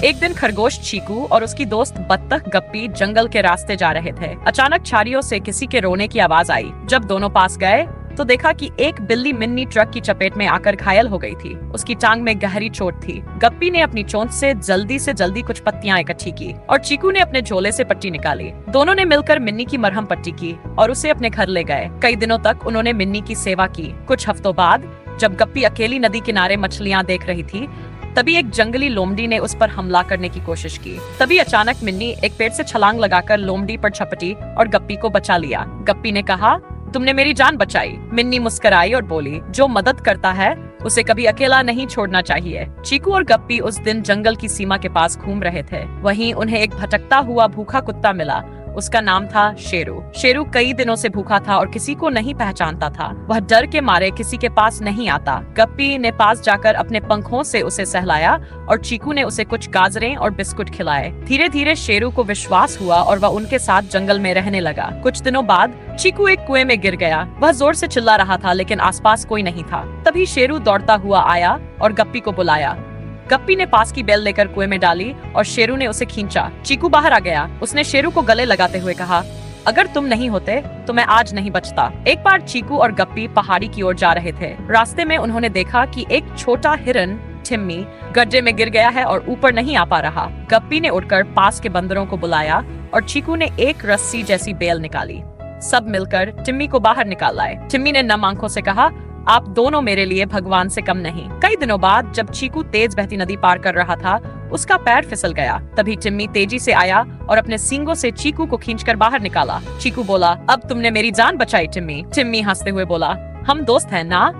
एक दिन खरगोश चीकू और उसकी दोस्त बत्तख गप्पी जंगल के रास्ते जा रहे थे। अचानक झाड़ियों से किसी के रोने की आवाज आई। जब दोनों पास गए तो देखा कि एक बिल्ली मिन्नी ट्रक की चपेट में आकर घायल हो गई थी। उसकी टांग में गहरी चोट थी। गप्पी ने अपनी चोंच से जल्दी कुछ पत्तियां इकट्ठी की और चीकू ने अपने झोले से पट्टी निकाली। दोनों ने मिलकर मिन्नी की मरहम पट्टी की और उसे अपने घर ले गए। कई दिनों तक उन्होंने मिन्नी की सेवा की। कुछ हफ्तों बाद जब गप्पी अकेली नदी किनारे मछलियां देख रही थी, तभी एक जंगली लोमड़ी ने उस पर हमला करने की कोशिश की। तभी अचानक मिन्नी एक पेड़ से छलांग लगाकर लोमड़ी पर झपटी और गप्पी को बचा लिया। गप्पी ने कहा, तुमने मेरी जान बचाई। मिन्नी मुस्कुराई और बोली, जो मदद करता है उसे कभी अकेला नहीं छोड़ना चाहिए। चीकू और गप्पी उस दिन जंगल की सीमा के पास घूम रहे थे। वहीं उन्हें एक भटकता हुआ भूखा कुत्ता मिला। उसका नाम था शेरू। शेरू कई दिनों से भूखा था और किसी को नहीं पहचानता था। वह डर के मारे किसी के पास नहीं आता। गप्पी ने पास जाकर अपने पंखों से उसे सहलाया और चीकू ने उसे कुछ गाजरें और बिस्कुट खिलाए। धीरे धीरे शेरू को विश्वास हुआ और वह उनके साथ जंगल में रहने लगा। कुछ दिनों बाद चीकू एक कुएं में गिर गया। वह जोर से चिल्ला रहा था, लेकिन आसपास कोई नहीं था। तभी शेरू दौड़ता हुआ आया और गप्पी को बुलाया। गप्पी ने पास की बेल लेकर कुएं में डाली और शेरू ने उसे खींचा। चीकू बाहर आ गया। उसने शेरू को गले लगाते हुए कहा, अगर तुम नहीं होते तो मैं आज नहीं बचता। एक बार चीकू और गप्पी पहाड़ी की ओर जा रहे थे। रास्ते में उन्होंने देखा कि एक छोटा हिरन टिम्मी गड्ढे में गिर गया है और ऊपर नहीं आ पा रहा। गप्पी ने उड़कर पास के बंदरों को बुलाया और चीकू ने एक रस्सी जैसी बेल निकाली। सब मिलकर टिम्मी को बाहर निकाल लाए। टिम्मी ने नम आंखों से कहा, आप दोनों मेरे लिए भगवान से कम नहीं। कई दिनों बाद जब चीकू तेज बहती नदी पार कर रहा था, उसका पैर फिसल गया। तभी टिम्मी तेजी से आया और अपने सींगों से चीकू को खींचकर बाहर निकाला। चीकू बोला, अब तुमने मेरी जान बचाई टिम्मी। टिम्मी हंसते हुए बोला, हम दोस्त हैं ना।